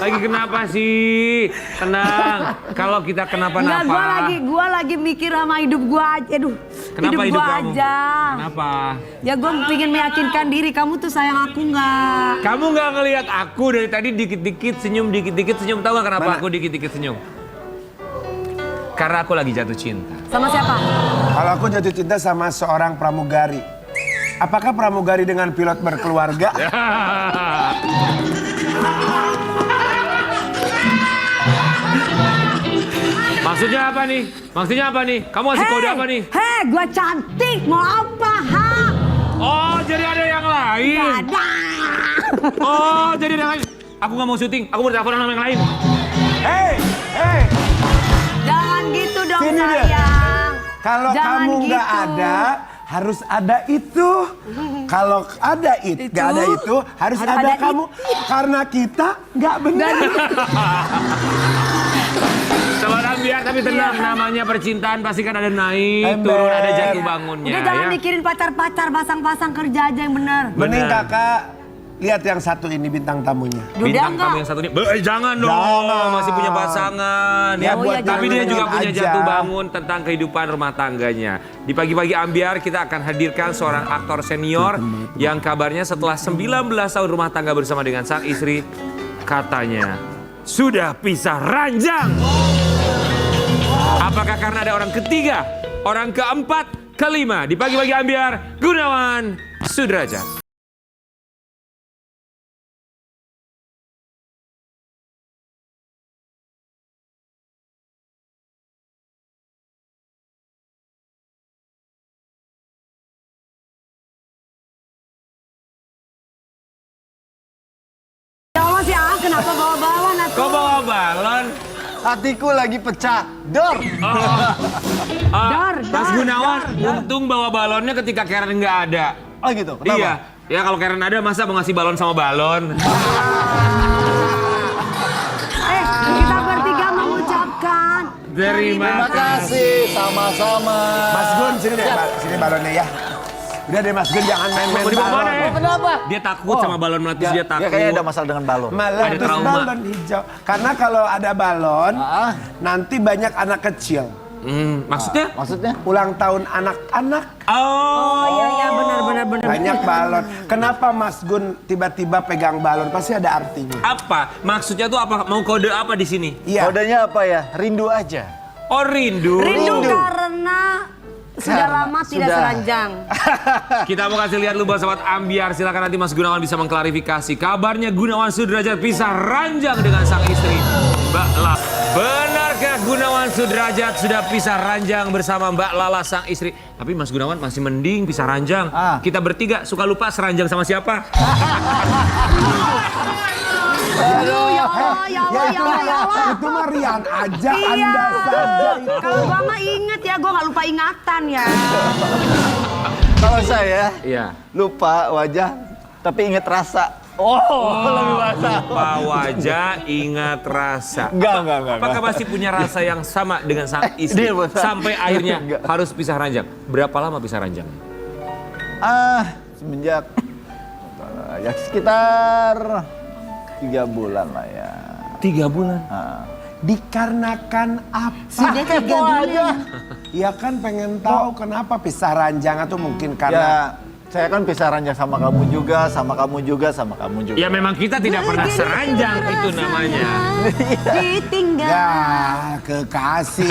Lagi kenapa sih? Tenang. Kalau kita kenapa-napa. Enggak, gua lagi mikir sama hidup gua aja. Aduh. Kenapa hidup gua kamu? aja. Kenapa? Ya gua pengen meyakinkan diri kamu tuh sayang aku nggak? Kamu nggak ngelihat aku dari tadi dikit-dikit senyum, dikit-dikit senyum. Tahu nggak kenapa aku dikit-dikit senyum? Karena aku lagi jatuh cinta. Sama siapa? Kalau aku jatuh cinta sama seorang pramugari. Apakah pramugari dengan pilot berkeluarga? Maksudnya apa nih? Maksudnya apa nih? Kamu ngasih kode apa nih? Hei, gua cantik. Mau apa, ha? Oh, jadi ada yang lain. Gak ada. Oh, jadi ada yang lain. Aku nggak mau syuting. Aku mau telepon sama yang lain. Hei. Jangan gitu dong, Sini dia. sayang. Kalau Jangan kamu nggak gitu. ada, harus ada itu. Kalau ada nggak ada itu, harus ada kamu. Karena kita nggak benar. Sobat Ambiar, tapi tenang, namanya percintaan pasti kan ada naik, Ember. turun, ada jatuh bangunnya. Udah jangan ya. mikirin pacar-pacar, pasang-pasang kerja aja yang bener. Mending Benar. kakak lihat yang satu ini bintang tamunya. Bintang enggak. tamu yang satu ini, jangan dong, Jangan. masih punya pasangan. Ya, buat Tapi dia juga jangan punya aja. jatuh bangun tentang kehidupan rumah tangganya. Di pagi-pagi Ambiar kita akan hadirkan seorang aktor senior yang kabarnya setelah 19 tahun rumah tangga bersama dengan sang istri, katanya sudah pisah ranjang. Apakah karena ada orang ketiga, orang keempat, kelima? Di pagi-pagi Ambiar, Gunawan Sudrajat. Ya Allah sih, kenapa bawa-bawa Nat? Kok bawa balon? Hatiku lagi pecah. Dor. Dar. Mas Gunawan, untung bawa balonnya ketika Karen nggak ada. Oh gitu. Kenapa? Iya. Ya kalau Karen ada masa mau ngasih balon sama balon? Kita bertiga mengucapkan Terima Terima kasih. Sama-sama. Mas Gun, sini deh, sini balonnya ya. Udah deh Mas Gun, jangan main-main Mau dibawa balon. kemana ya? Kenapa? Dia takut sama balon meletus, dia takut. Ya kayaknya ada masalah dengan balon. Malah Ada terus trauma. balon hijau. Karena kalau ada balon, nanti banyak anak kecil. Maksudnya? Maksudnya? Ulang tahun anak-anak, Oh, iya benar. banyak balon. Kenapa Mas Gun tiba-tiba pegang balon? Pasti ada artinya. Apa? Maksudnya tuh apa? Mau kode apa di sini? Iya. Kodenya apa ya? Rindu aja. Oh, rindu. Rindu karena sudah lama tidak sudah. seranjang. Kita mau kasih lihat lu buat sobat Ambiar. Silakan nanti Mas Gunawan bisa mengklarifikasi. Kabarnya Gunawan Sudrajat pisah ranjang dengan sang istri, Mbak Lala. Benarkah Gunawan Sudrajat sudah pisah ranjang bersama Mbak Lala sang istri? Tapi Mas Gunawan masih mending pisah ranjang. Kita bertiga suka lupa seranjang sama siapa. Ya Allah. Itu mah Rian aja, Iya. Anda saja itu. Kalau gua mah inget ya, gua nggak lupa ingatan ya. Kalau saya Iya. lupa wajah tapi inget rasa. Lebih basah. Lupa wajah, ingat rasa. Enggak. Apakah masih punya rasa yang sama dengan sang istri? Dia bosan. Sampai akhirnya Enggak. harus pisah ranjang. Berapa lama pisah ranjang? Semenjak ya sekitar 3 bulan lah ya. 3 bulan. Dikarenakan apa? Sudah 3 bulan. Ya kan pengen tahu kenapa pisah ranjang atau mungkin Ya, karena saya kan pisah ranjang sama kamu juga, sama kamu juga, sama kamu juga. Ya memang kita tidak pernah seranjang itu namanya. Ditinggal. ya kekasih.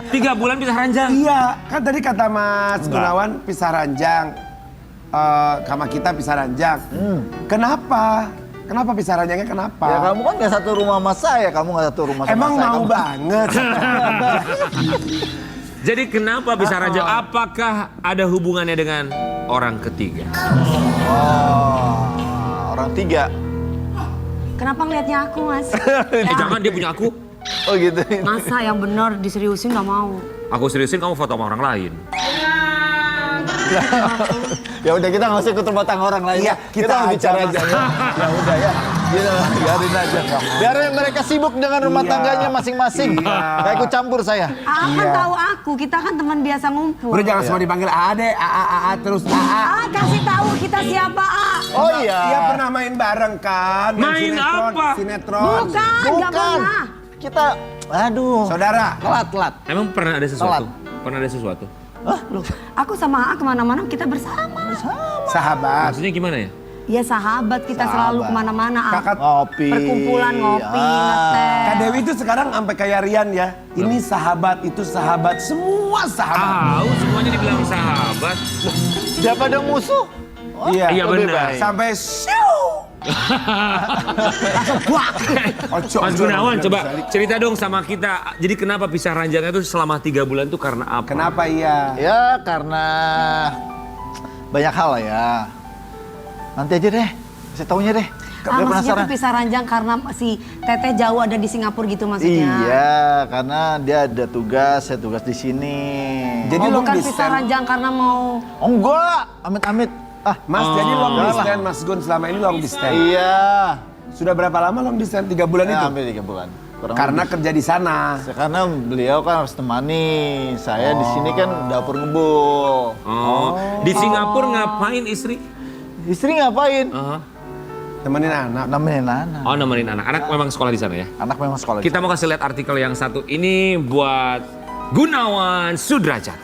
3 bulan pisah ranjang. Iya, kan tadi kata Mas Gunawan pisah ranjang. Sama kita pisah ranjang. Kenapa? Kenapa pisah ranjangnya kenapa? Ya kamu kan gak satu rumah sama saya, kamu gak satu rumah sama Emang saya. mau kamu... banget. Jadi kenapa pisah ranjang? Apakah ada hubungannya dengan orang ketiga? Orang 3. Kenapa ngeliatnya aku, Mas? Jangan, dia punya aku. Oh gitu. Masa yang benar diseriusin nggak mau? Aku seriusin, kamu foto sama orang lain. Ya udah kita nggak usah ikut rumah tangga orang lain. Iya, kita mau bicara aja, aja. Mas. Ya udah ya. Kita biarin aja. Biarin mereka sibuk dengan rumah Iya. tangganya masing-masing. Iya. Gak ikut campur saya. Kan Iya. tahu aku, kita kan teman biasa ngumpul. Udah jangan semua dipanggil Ade, terus AA. Kasih tahu kita siapa Oh iya. Iya pernah main bareng kan? Main sinetron, apa? Sinetron. Bukan, nggak pernah. Kita, aduh. Saudara. Telat. Emang pernah ada sesuatu? Telat. Pernah ada sesuatu? Hah, lu? Aku sama A kemana-mana kita bersama. Sahabat. Maksudnya gimana ya? Ya sahabat kita selalu kemana-mana. Kakak Ngopi. Perkumpulan ngopi, Ah. ngeteh. Kak Dewi itu sekarang sampai kayak Rian ya. Ini sahabat, itu sahabat, semua sahabat. Tahu semuanya dibilang sahabat. Daripada musuh. Iya, lebih benar. baik. Sampai siu. Ojo, Mas ojo, Gunawan, ojo, coba ojo. cerita dong sama kita. Jadi kenapa pisah ranjangnya itu selama 3 bulan itu karena apa? Kenapa iya? Ya karena banyak hal lah ya. Nanti aja deh, saya taunya deh. Biar Maksudnya tuh pisah ranjang karena si Teteh jauh ada di Singapura gitu maksudnya. Iya, karena dia ada tugas, saya tugas di sini. Jadi long Bukan pisah distance. ranjang karena mau Oh enggak, amit-amit. Ah, Mas, jadi long enggak lah. distance, Mas Gun selama ini long distance. Iya. Sudah berapa lama long distance? 3 bulan Ya, itu? hampir 3 bulan. Kurang Karena lebih. kerja di sana. Karena beliau kan harus temani. Saya di sini kan dapur ngebul. Di Singapura ngapain istri? Istri ngapain? Temenin anak. Nemenin anak. Oh, nemenin anak. Anak memang sekolah di sana ya? Anak memang sekolah. Kita mau kasih lihat artikel yang satu ini buat Gunawan Sudrajat.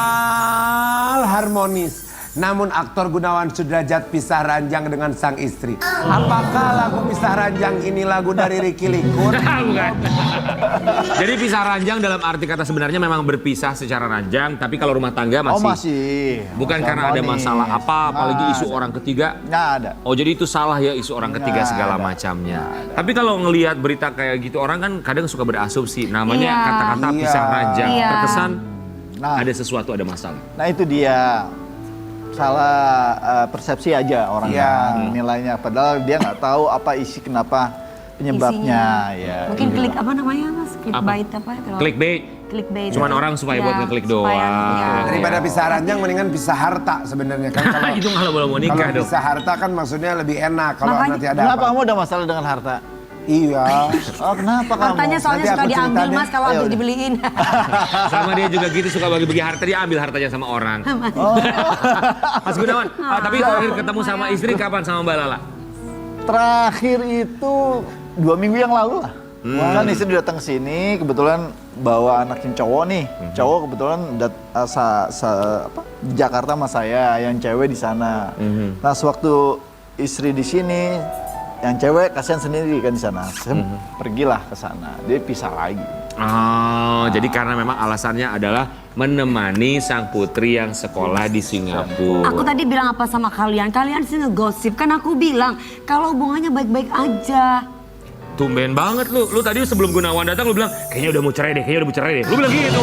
Dikenal harmonis. Namun aktor Gunawan Sudrajat pisah ranjang dengan sang istri. Apakah lagu pisah ranjang ini lagu dari Ricky Likun? Bukan. Jadi pisah ranjang dalam arti kata sebenarnya memang berpisah secara ranjang, tapi kalau rumah tangga masih. Oh masih. Bukan Masih karena ada harmonis. masalah apa, apalagi Nggak isu ada. orang ketiga. Nggak ada. Oh jadi itu salah ya isu orang ketiga Nggak segala ada. macamnya. Tapi kalau ngelihat berita kayak gitu orang kan kadang suka berasumsi. Namanya Iya. kata-kata Iya. pisah ranjang. Iya. Terkesan Nah. ada sesuatu, ada masalah. Nah itu dia. Salah persepsi aja orang Iya. kan nilainya. Padahal dia nggak tahu apa isi kenapa penyebabnya. Ya, mungkin inilah. klik apa namanya Mas? Clickbait apa itu? Clickbait. Clickbait. Cuman orang supaya buat ngeklik doang. Iya. Daripada pisah ranjang mendingan pisah harta sebenarnya kan. Kalau Itu kalau belum mau nikah kalau dong. pisah harta kan maksudnya lebih enak kalau Makanya- nanti ada Kenapa apa. kamu ada masalah dengan harta? Iya. Oh kenapa kamu? Hartanya soalnya Nanti suka aku diambil ceritain Mas deh. kalau Ya habis udah. dibeliin. Sama dia juga gitu suka bagi-bagi harta, dia ambil hartanya sama orang. Mas Gunawan, tapi terakhir ketemu sama istri kapan sama Mbak Lala? Terakhir itu 2 minggu yang lalu lah. Kan istri datang ke sini, kebetulan bawa anak yang cowok nih. Cowok kebetulan di Jakarta sama saya, yang cewek di sana. Nah, sewaktu istri di sini, yang cewek kasihan sendiri kan di sana. Saya pergilah ke sana. Dia pisah lagi. Oh, jadi karena memang alasannya adalah menemani sang putri yang sekolah di Singapura. Aku tadi bilang apa sama kalian? Kalian sih ngegosip. Kan aku bilang kalau hubungannya baik-baik aja. Tumben banget lu. Lu tadi sebelum Gunawan datang lu bilang kayaknya udah mau cerai deh, kayaknya udah mau cerai deh. Lu bilang gitu.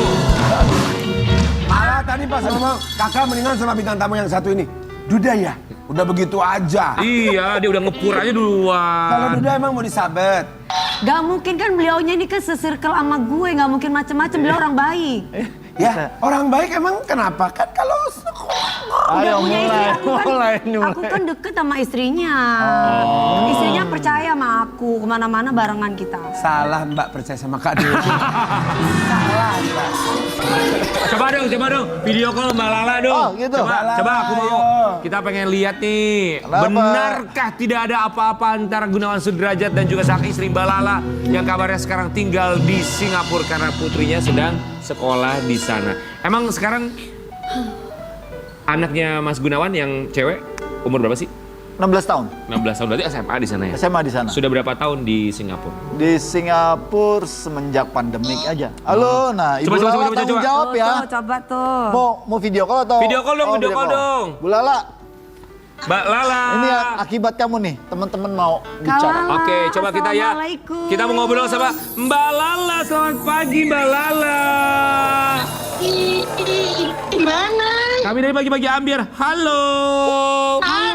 Malah tadi pas ngomong kakak mendingan sama bintang tamu yang satu ini. Duda ya? Udah begitu aja. Iya, dia udah ngepur aja duluan. Kalau Duda emang mau disabet. Gak mungkin kan beliaunya ini kan se-circle sama gue. Gak mungkin macem-macem. Beliau orang baik. Ya, orang baik emang kenapa? Kan kalau Ayo Punya istri, mulai, aku kan deket sama istrinya. Istrinya percaya sama aku. Kemana-mana barengan kita. salah Mbak percaya sama Kak Dewi. Salah Mbak. Coba dong, video call Mbak Lala dong. Oh, gitu. Coba aku mau. Ayo. Kita pengen lihat nih. Kenapa? Benarkah tidak ada apa-apa antara Gunawan Sudrajat dan juga sang istri Mbak Lala yang kabarnya sekarang tinggal di Singapura karena putrinya sedang sekolah di sana. Emang sekarang anaknya Mas Gunawan yang cewek umur berapa sih? 16 tahun. 16 tahun, berarti SMA di sana ya? SMA di sana. Sudah berapa tahun di Singapura? Di Singapura semenjak pandemik aja. Halo, nah Ibu Coba, Lala coba, tanggung coba. jawab ya. Tuh, coba tuh. Mau video call atau? Video call dong, video call dong. Bu Lala, Mbak Lala. ini akibat kamu nih, teman-teman mau bicara. Lala, Oke, coba kita ya. Assalamualaikum. Kita mau ngobrol sama Mbak Lala. Selamat pagi, Mbak Lala. Gimana? Kami dari pagi-pagi Ambiar. Halo.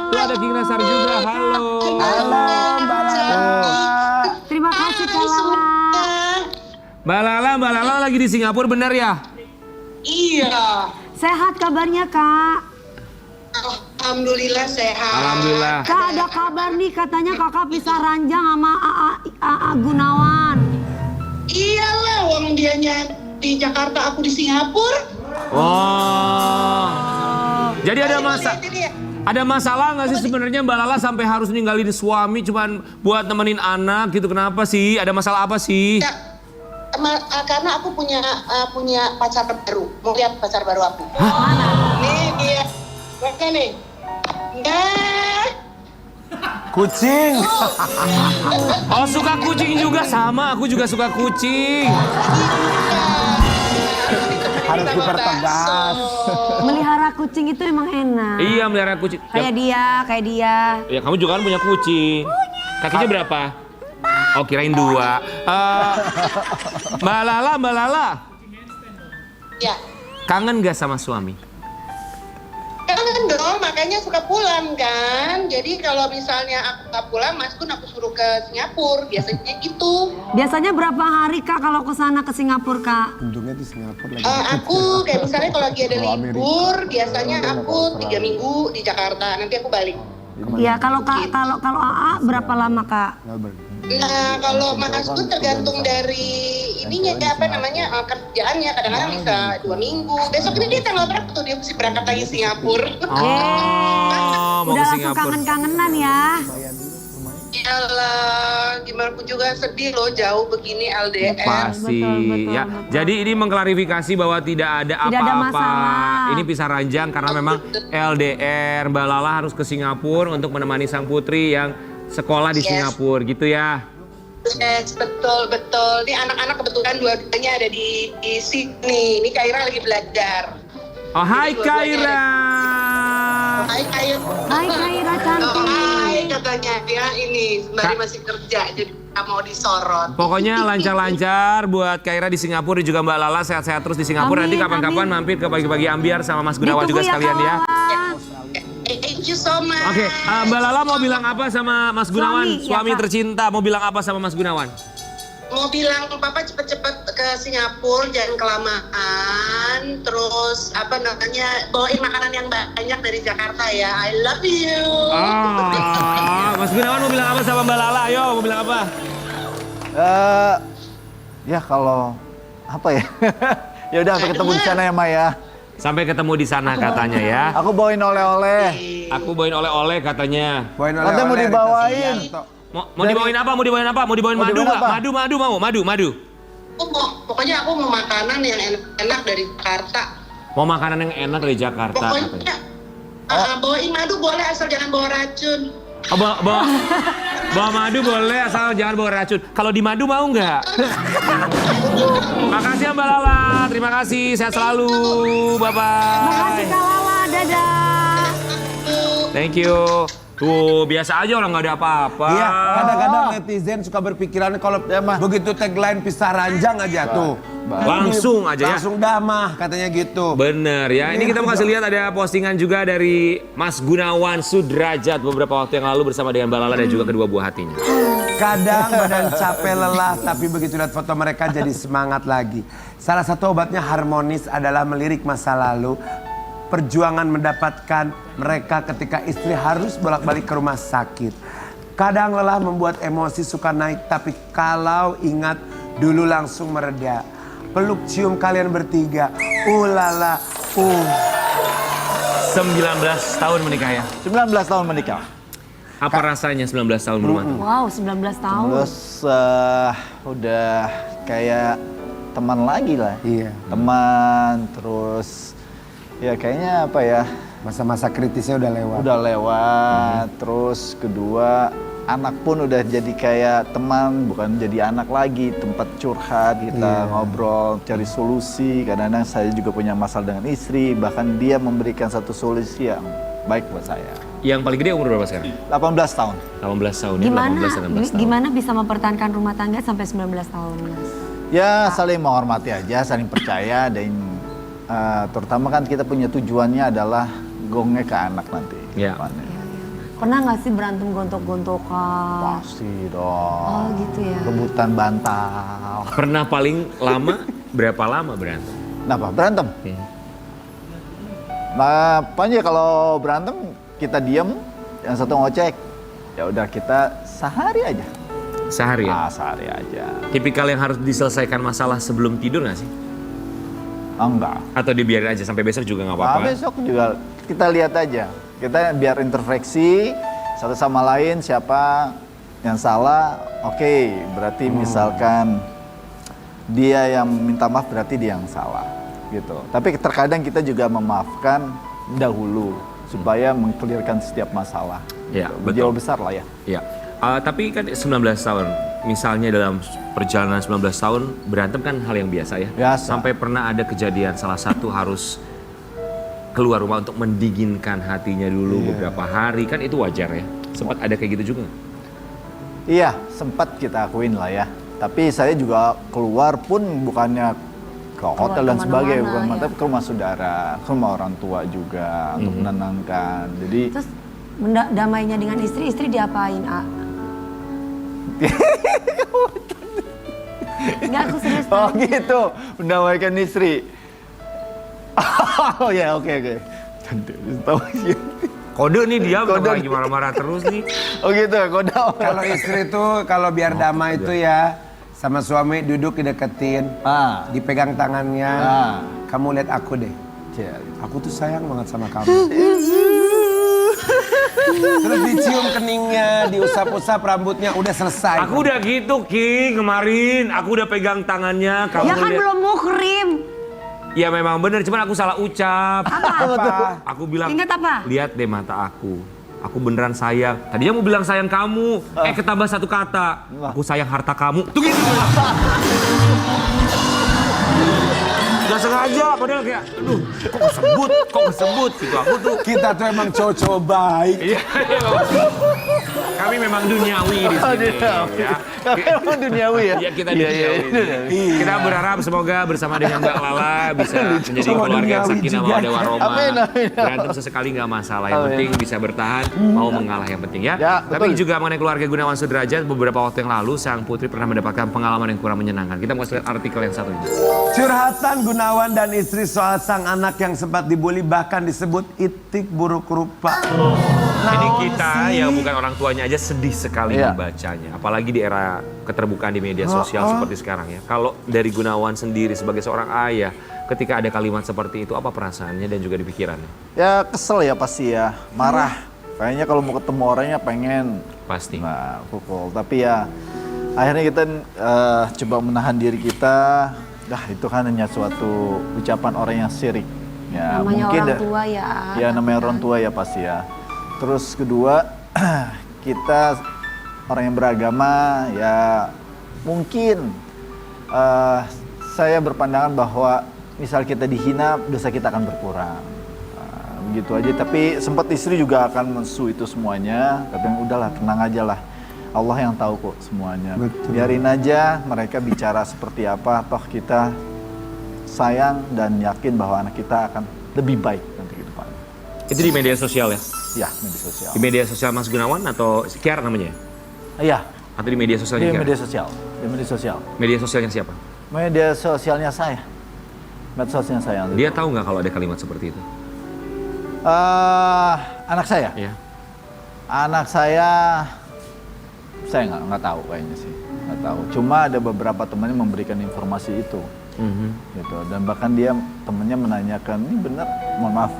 Tuh ada King Nasar juga. Halo. Halo Mbak Lala. Terima kasih Kak Lala. Mbak Lala lagi di Singapura benar ya? Iya. Sehat kabarnya Kak? Alhamdulillah sehat. Alhamdulillah. Kak, ada kabar nih katanya kakak pisah ranjang sama AA Gunawan. Iyalah, wong dianya di Jakarta, aku di Singapura. Oh. Jadi Jadi ada masalah nggak sih sebenarnya Mbak Lala sampai harus ninggalin suami cuman buat nemenin anak gitu? Kenapa sih? Ada masalah apa sih? ya, karena aku punya pacar baru. Mau lihat pacar baru aku? Nih dia, mana nih? Nah, Kucing. Oh, suka kucing juga sama. Aku juga suka kucing. Harus dipertegas. Melihara kucing itu emang enak. Iya, melihara kucing. Kayak dia. Ya, kamu juga kan punya kucing. Kakinya berapa? Oh, kirain 2. Mbak Lala. ya. Kangen gak sama suami? Kangen dong, makanya suka pulang kan. Jadi kalau misalnya aku nggak pulang, Mas Gun aku suruh ke Singapura. Biasanya gitu. Biasanya berapa hari Kak kalau ke sana ke Singapura Kak? Untungnya di Singapura lagi. Aku kayak misalnya kalau lagi ada libur, biasanya aku 3 minggu di Jakarta. Nanti aku balik. Iya, kalau AA berapa lama Kak? Nah, kalau Mas Gun tergantung dari ininya ya, apa namanya, kerjaannya. Kadang-kadang bisa 2 minggu. Besok ini dia tanggal berapa tuh? Dia mesti berangkat lagi Singapura. Oh, mau Udah ke langsung Singapura. kangen-kangenan ya. Iyalah, gimana pun juga sedih loh, jauh begini LDR. Pasti Betul. ya. Jadi ini mengklarifikasi bahwa tidak ada Tidak ada apa-apa. masalah. Ini pisah ranjang karena memang LDR. Mbak Lala harus ke Singapura untuk menemani sang putri yang sekolah di Yes. Singapura gitu ya. Yes, betul. Ini anak-anak kebetulan dua-duanya ada di sini. Ini Kaira lagi belajar. Oh, hai Jadi dua-duanya Kaira. Hai Kaira. Hai Kaira cantik. Oh, hai katanya ya, ini sembari masih kerja jadi nggak mau disorot. Pokoknya lancar-lancar buat Kaira di Singapura dan juga Mbak Lala sehat-sehat terus di Singapura. Amin, Nanti kapan-kapan amin. mampir ke Pagi-Pagi Ambiar sama Mas Gunawan Ditunggu juga sekalian ya. kawan. Thank you so much. Oke, Mbak Lala mau bilang apa sama Mas Gunawan? Suami, ya, Suami Kak. tercinta mau bilang apa sama Mas Gunawan? Mau bilang papa cepet-cepet ke Singapura, jangan kelamaan. Terus apa namanya, bawain makanan yang banyak dari Jakarta ya. I love you. Mas Gunawan mau bilang apa sama Mbak Lala? Ayo, mau bilang apa? Ya kalau apa ya? Ya udah sampai ketemu di sana ya Maya. Sampai ketemu di sana katanya ya. Aku bawain oleh-oleh. Aku bawain oleh-oleh katanya. Bawain Nanti mau oleh-oleh, dibawain. Rita Sugiarto. Mau dibawain apa? Mau dibawain apa? Mau dibawain Mau madu dibawain nggak? apa? Madu. Pokoknya aku mau makanan yang enak dari Jakarta. Mau makanan yang enak dari Jakarta katanya. Pokoknya bawain madu boleh asal jangan bawa racun. Oh, bawa madu boleh asal jangan bawa racun. Kalau di madu mau nggak? Makasih ya Mbak Lala. Terima kasih. Sehat selalu. Makasih Bye-bye. Kak Lala, dadah. Thank you. Tuh, biasa aja orang nggak ada apa-apa. Iya, kadang-kadang netizen suka berpikiran kalau Ya, Mah. begitu tagline pisah ranjang aja tuh. Langsung aja ya. Langsung damah katanya gitu. Bener ya, ini kita mau kasih lihat ada postingan juga dari Mas Gunawan Sudrajat beberapa waktu yang lalu bersama dengan Mbak Lala dan juga kedua buah hatinya. Kadang badan capek lelah, tapi begitu lihat foto mereka jadi semangat lagi. Salah satu obatnya harmonis adalah melirik masa lalu. Perjuangan mendapatkan mereka ketika istri harus bolak-balik ke rumah sakit. Kadang lelah membuat emosi suka naik, tapi kalau ingat dulu langsung mereda. Peluk cium kalian bertiga, ulala, 19 tahun menikah ya. 19 tahun menikah. Apa rasanya 19 tahun berumah tangga? Wow, 19 tahun. Terus udah kayak teman lagi lah. Iya. Teman, terus ya kayaknya apa ya? Masa-masa kritisnya udah lewat. Udah lewat. Terus kedua, anak pun udah jadi kayak teman, bukan jadi anak lagi, tempat curhat, kita ngobrol, cari solusi. Kadang-kadang saya juga punya masalah dengan istri, bahkan dia memberikan satu solusi yang baik buat saya. Yang paling gede umur berapa sekarang? 18 tahun. 18 tahun ya, 18 dan 16 tahun. Gimana bisa mempertahankan rumah tangga sampai 19 tahun, Mas? Ya saling menghormati aja, saling percaya, dan terutama kan kita punya tujuannya adalah gongnya ke anak nanti. Ya. Depannya. Pernah nggak sih berantem gontok-gontokan? Pasti dong. Oh gitu ya. Rebutan bantal. Pernah paling lama berapa lama berantem? Kenapa? Berantem? Hmm. Nah, apanya kalau berantem kita diem, yang satu ngocek, ya udah kita sehari aja. Sehari ya? Sehari aja. Tipikal yang harus diselesaikan masalah sebelum tidur nggak sih? Enggak. Atau dibiarin aja sampai besok juga nggak apa-apa? Besok juga kita lihat aja. Kita biar interfleksi satu sama lain siapa yang salah. Oke, berarti misalkan dia yang minta maaf berarti dia yang salah gitu. Tapi terkadang kita juga memaafkan dahulu supaya mengklirkan setiap masalah. Ya, gitu. betul. Jauh besar lah ya. Ya. Tapi kan 19 tahun, misalnya dalam perjalanan 19 tahun berantem kan hal yang biasa ya. Biasa. Sampai pernah ada kejadian salah satu harus keluar rumah untuk mendinginkan hatinya dulu beberapa hari, kan itu wajar ya. Sempat ada kayak gitu juga nggak? Iya, sempat kita akuin lah ya. Tapi saya juga keluar pun bukannya ke hotel dan sebagainya, bukan, ya. tapi ke rumah saudara, ke rumah orang tua juga untuk menenangkan. Jadi Terus damainya dengan istri diapain, A? Enggak, aku serius. oh tanya. gitu, mendamaikan istri. Oh ya, oke. Tahu sih. Kode nih dia Kode lagi marah-marah terus nih. Oh gitu, kode. Kalau istri tuh kalau biar damai itu ya sama suami duduk dideketin, dipegang tangannya. Kamu lihat aku deh. Aku tuh sayang banget sama kamu. Terus dicium keningnya, diusap-usap rambutnya, udah selesai. Aku udah gitu King kemarin, aku udah pegang tangannya. Kamu Ya kan lihat- belum muhrim. Ya memang bener, cuman aku salah ucap. Apa? Aku bilang, Ingat apa? lihat deh mata aku. Aku beneran sayang. Tadinya mau bilang sayang kamu. Ketambah satu kata. Aku sayang harta kamu. Tuh gitu. Gak sengaja, padahal kayak, aduh, kok kesebut gitu. Aku tuh, Kita tuh emang cowok-cowok baik. iya, kami memang duniawi di sini. Ya. Emang duniawi ya? Iya, kita duniawi. Kita berharap semoga bersama dengan Mbak Lala bisa menjadi Cowok keluarga yang duniawi sakinah juga. mawaddah warahmah. Amin. Berantem sesekali nggak masalah, yang penting bisa bertahan, mau mengalah yang penting ya. Ya, Tapi betul. juga mengenai keluarga Gunawan Sudrajat, beberapa waktu yang lalu sang putri pernah mendapatkan pengalaman yang kurang menyenangkan. Kita mau lihat artikel yang satu ini. Curhatan Gunawan dan istri soal sang anak yang sempat dibully bahkan disebut itik buruk rupa. Ini kita yang bukan orang tuanya aja sedih sekali Iya. membacanya. Apalagi di era keterbukaan di media sosial seperti sekarang ya. Kalau dari Gunawan sendiri sebagai seorang ayah, ketika ada kalimat seperti itu, apa perasaannya dan juga di pikirannya? Ya kesel ya pasti ya, marah. Kayaknya kalau mau ketemu orangnya pengen Pasti. pukul. Tapi ya akhirnya kita coba menahan diri kita. Itu kan hanya suatu ucapan orang yang syirik. Ya, Namanya mungkin orang tua ya. Ya namanya orang tua ya pasti ya. Terus kedua kita orang yang beragama ya mungkin saya berpandangan bahwa misal kita dihina dosa kita akan berkurang. Begitu aja, tapi sempat istri juga akan mensu itu semuanya, tapi udahlah tenang aja lah. Allah yang tahu kok semuanya. Betul. Biarin aja mereka bicara seperti apa, toh kita sayang dan yakin bahwa anak kita akan lebih baik nanti ke depan. Itu di media sosial ya? Ya, media sosial. Di media sosial Mas Gunawan atau Kiar namanya? Iya, Atau di media di sosialnya Kiar? media sosial. Di media sosial. Media sosialnya siapa? Media sosialnya saya. Medsosnya saya. Dia tahu nggak kalau ada kalimat seperti itu? Anak saya. Ya. Anak saya nggak tahu kayaknya sih, nggak tahu. Cuma ada beberapa temannya memberikan informasi itu, gitu. Dan bahkan dia temannya menanyakan, ini benar, mohon maaf,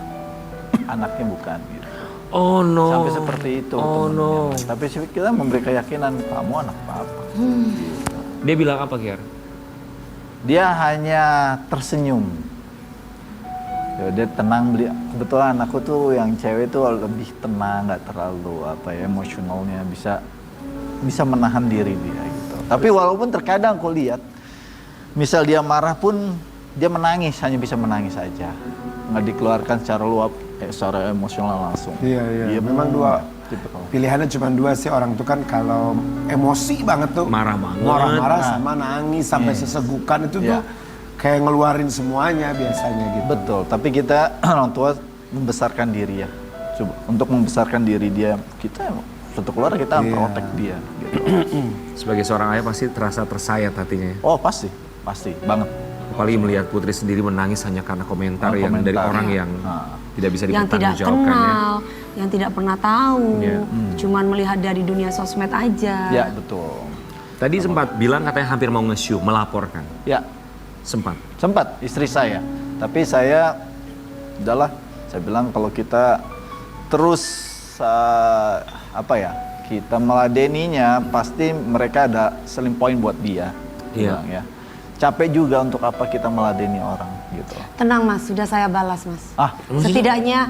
anaknya bukan. Gitu. Oh no. Sampai seperti itu. Oh temennya. no. Tapi kita memberi keyakinan kamu anak papa. Gitu. Dia bilang apa Kiar? Dia hanya tersenyum. Ya, dia tenang, kebetulan anakku tuh yang cewek tuh lebih tenang, nggak terlalu emosionalnya, bisa menahan diri dia gitu. Tapi walaupun terkadang aku lihat, misal dia marah pun dia menangis, hanya bisa menangis saja, nggak dikeluarkan secara luap, secara emosional langsung. Iya. Memang dua pilihannya cuma dua sih, orang tuh kan kalau emosi banget tuh Marah banget. marah-marah sama nangis sampai sesegukan itu tuh kayak ngeluarin semuanya biasanya gitu. Betul, tapi kita orang tua membesarkan diri ya. Coba untuk membesarkan diri dia, kita satu keluarga kita protect dia gitu. Sebagai seorang ayah pasti terasa tersayat hatinya ya. Oh, pasti banget. Apalagi melihat putri sendiri menangis hanya karena komentar Karena yang dari komentar. orang yang tidak bisa Yang tidak dipertanggungjawabkan ya. kenal. yang tidak pernah tahu, Iya. cuman melihat dari dunia sosmed aja. Ya, betul. Tadi sempat bilang katanya hampir mau nge-show, melaporkan. Ya, Sempat. sempat istri saya. Tapi saya, udahlah, saya bilang kalau kita terus kita meladeninya, pasti mereka ada selling point buat dia. Iya. Bilang, ya. Capek juga untuk apa kita meladeni orang gitu. Tenang Mas, sudah saya balas Mas. Ah, Setidaknya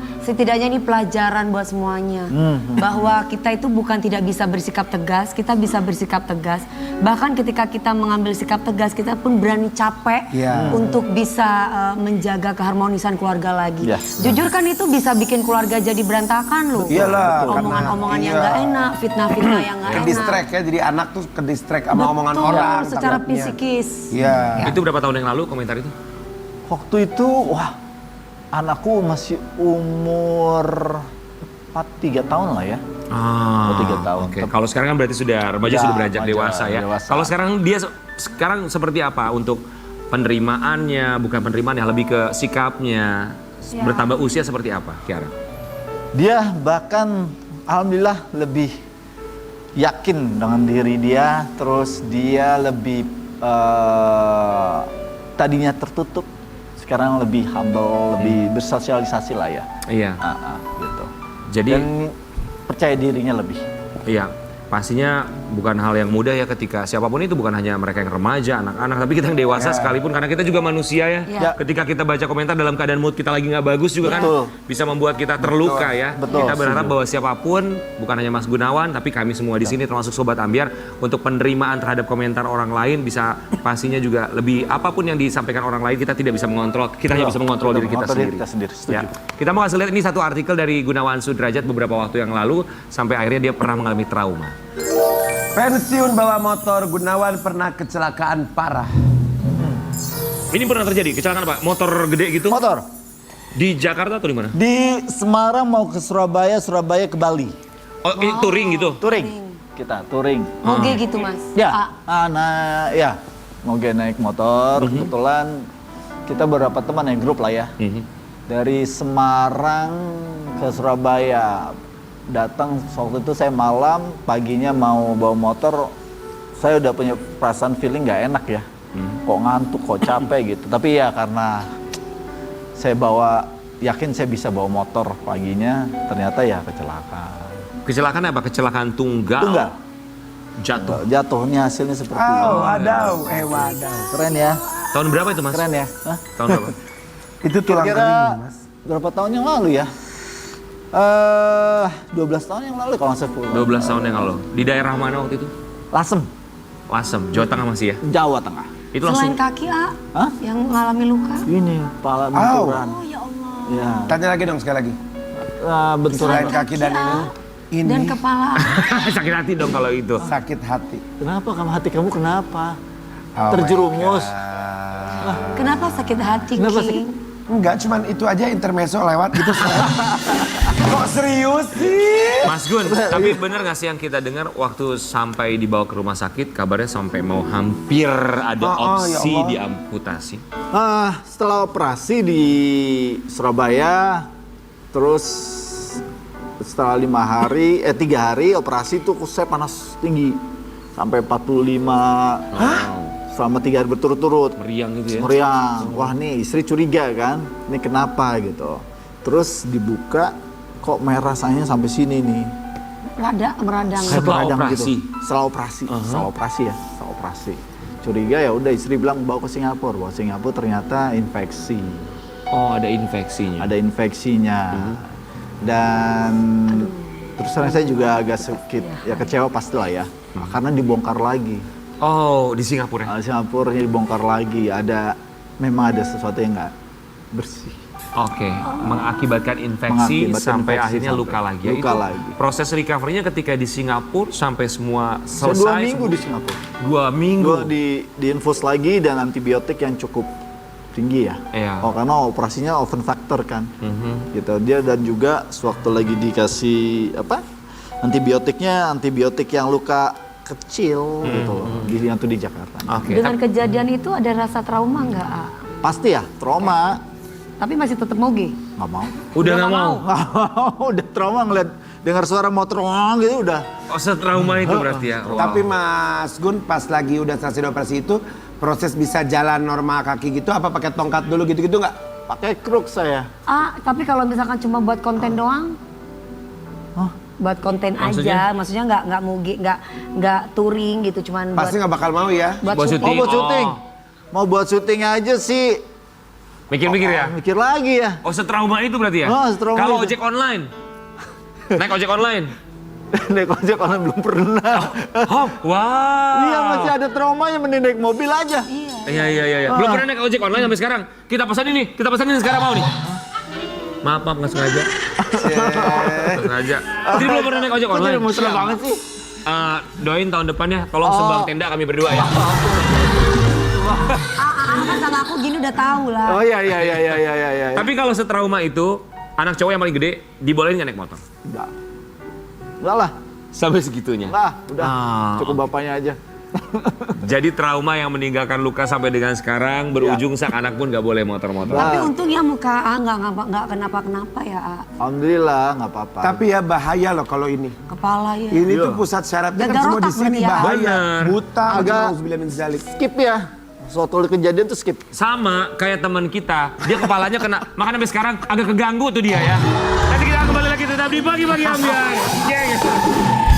ini pelajaran buat semuanya. Bahwa kita itu bukan tidak bisa bersikap tegas, kita bisa bersikap tegas. Bahkan ketika kita mengambil sikap tegas, kita pun berani capek untuk bisa menjaga keharmonisan keluarga lagi. Yes. Jujur kan itu bisa bikin keluarga jadi berantakan loh. Iyalah, Omongan-omongan yang karena- gak enak, fitnah-fitnah yang gak Ke enak. distract ya, jadi anak tuh ke distract sama omongan Betul, orang. secara takutnya. psikis. Iya. Itu berapa tahun yang lalu komentar itu? waktu itu, wah, anakku masih umur 3 tahun lah ya. Ah, 3 tahun. Oke. Kalau sekarang kan berarti sudah remaja, Ya, sudah beranjak remaja, dewasa ya. dewasa. Kalau sekarang dia sekarang seperti apa untuk penerimaannya, bukan penerimaannya, lebih ke sikapnya, Ya. bertambah usia seperti apa, Kiara? Dia bahkan alhamdulillah lebih yakin dengan diri dia, terus dia lebih tadinya tertutup, sekarang lebih humble, lebih bersosialisasi lah ya. Iya. Gitu. Jadi Dan percaya dirinya lebih. iya, pastinya bukan hal yang mudah ya ketika siapapun itu, bukan hanya mereka yang remaja, anak-anak, tapi kita yang dewasa sekalipun, karena kita juga manusia ya. Ya. Ketika kita baca komentar dalam keadaan mood kita lagi nggak bagus juga Betul. kan bisa membuat kita terluka ya. Betul, Kita berharap setuju. bahwa siapapun, bukan hanya Mas Gunawan, tapi kami semua di sini termasuk Sobat Ambiar, untuk penerimaan terhadap komentar orang lain bisa pastinya juga lebih, apapun yang disampaikan orang lain kita tidak bisa mengontrol, kita hanya bisa mengontrol diri kita Mengontrol sendiri. diri kita sendiri, setuju. Ya. Kita mau kasih lihat ini satu artikel dari Gunawan Sudrajat beberapa waktu yang lalu, sampai akhirnya dia pernah mengalami trauma. Pensiun bawa motor, Gunawan pernah kecelakaan parah. Ini pernah terjadi kecelakaan apa? Motor gede gitu? Motor Di Jakarta atau di mana? di Semarang mau ke Surabaya, Surabaya ke Bali. Oh, ini touring gitu. Touring. Kita touring. Moge gitu Mas. Ya, ya. Mau naik motor, kebetulan kita beberapa teman yang grup lah ya. Dari Semarang ke Surabaya. Datang waktu itu saya malam, paginya mau bawa motor, saya udah punya perasaan feeling nggak enak ya. Kok ngantuk, kok capek gitu. Tapi ya karena saya yakin saya bisa bawa motor paginya, ternyata ya kecelakaan. Kecelakaan apa? Kecelakaan tunggal. Tunggal. Jatuh. Jatuhnya hasilnya seperti ini. Wadaw. Keren ya, Tahun berapa itu Mas? keren ya. Hah? Tahun berapa? Itu tulang Kira-kira kering, Mas. berapa tahun yang lalu ya? 12 tahun yang lalu kalau nggak salah. 12 tahun yang lalu. Di daerah mana waktu itu? Lasem, Lasem, Jawa Tengah masih ya? Jawa Tengah. Itu langsung Selain kaki Hah? yang mengalami luka. Ini kepala benturan. Oh ya Allah. Ya. Tanya lagi dong sekali lagi. Benturan. Selain kaki dan ini Dan kepala. sakit hati dong kalau itu. sakit hati. Kenapa hati kamu kenapa? Oh Terjerumus. my God. Kenapa sakit hati Kenapa King? Enggak, cuman itu aja intermezzo lewat gitu. Kok serius sih? Mas Gun, tapi bener gak sih yang kita dengar waktu sampai dibawa ke rumah sakit, kabarnya sampai mau hampir ada ya opsi Allah. diamputasi. Setelah operasi di Surabaya, terus setelah 3 hari operasi itu saya panas tinggi sampai 45. Selama 3 hari berturut-turut. Meriang gitu ya? Meriang. Wah nih istri curiga kan, ini kenapa gitu. Terus dibuka, kok merah rasanya sampai sini nih. Meradang. Setelah Radang operasi? Setelah operasi, setelah operasi. Curiga ya udah istri bilang bawa ke Singapura. Bawa ke Singapura ternyata infeksi. Oh, ada infeksinya. Ada infeksinya. Dan terus terang saya juga agak sedikit ya kecewa pastilah ya. Karena dibongkar lagi. Oh, di Singapura. Di Singapura dibongkar lagi. Memang ada sesuatu yang nggak bersih. Oke, mengakibatkan infeksi Mengakibatkan sampai infeksi akhirnya sampai luka lagi. Ya, luka itu lagi. Proses recovery-nya ketika di Singapura sampai semua Saya selesai. 2 minggu di Singapura. 2 minggu. Gue di infus lagi dan antibiotik yang cukup tinggi ya. Iya. Oh karena operasinya oven factor kan. Gitu. Dia dan juga sewaktu lagi dikasih antibiotiknya antibiotik yang luka kecil gitu loh. Yang itu di Jakarta. Oke. Dengan kejadian itu ada rasa trauma nggak? A? Pasti ya trauma. Tapi masih tetap moge. Nggak mau. Udah nggak mau. Udah trauma ngeliat dengar suara motor gitu udah. Oh, setrauma itu berarti ya. Wow. Tapi Mas Gun pas lagi udah selesai operasi itu proses bisa jalan normal kaki gitu apa pakai tongkat dulu gitu-gitu nggak? Pakai kruk saya. Tapi kalau misalkan cuma buat konten doang, buat konten Maksudnya? aja, maksudnya nggak moge, nggak touring gitu, cuman Pasti nggak bakal mau ya. Buat syuting. Mau buat syuting. Oh. Mau buat syuting aja sih. Mikir-mikir ya. Mikir lagi ya. Oh, setrauma itu berarti ya? Oh, setrauma Kalau itu. ojek online? Naik ojek online? Naik ojek online belum pernah. Oh, wow. Iya masih ada traumanya mending naik mobil aja. Iya. Belum pernah naik ojek online sampai sekarang. Kita pesan ini sekarang mau nih. Maaf, nggak sengaja. Nggak sengaja. Jadi belum pernah naik ojek Kok online. jadi mesra banget sih? Doain tahun depannya, tolong sumbang tenda kami berdua ya. Kan sama aku gini udah tahu lah. Oh iya. Tapi kalau setrauma itu, anak cowok yang paling gede dibolehin nggak naik motor? Enggak lah. Sampai segitunya. Nah, udah Ah. cukup bapaknya aja. Jadi trauma yang meninggalkan luka sampai dengan sekarang berujung sang anak pun nggak boleh motor-motor. Tapi untungnya muka nggak kenapa-kenapa ya. Alhamdulillah nggak apa-apa. Tapi ya bahaya loh kalau ini. Kepala ya. Ini tuh pusat syarafnya kan Gagal semua di otak sini berarti ya? bahaya. Bener. Buta Agak- nauzubillah min zalik. skip ya. Suatu kejadian tuh skip. Sama kayak teman kita, dia kepalanya kena, makanya sampai sekarang agak keganggu tuh dia ya. Nanti kita kembali lagi tetap di Pagi-Pagi Ambiar. Yeah.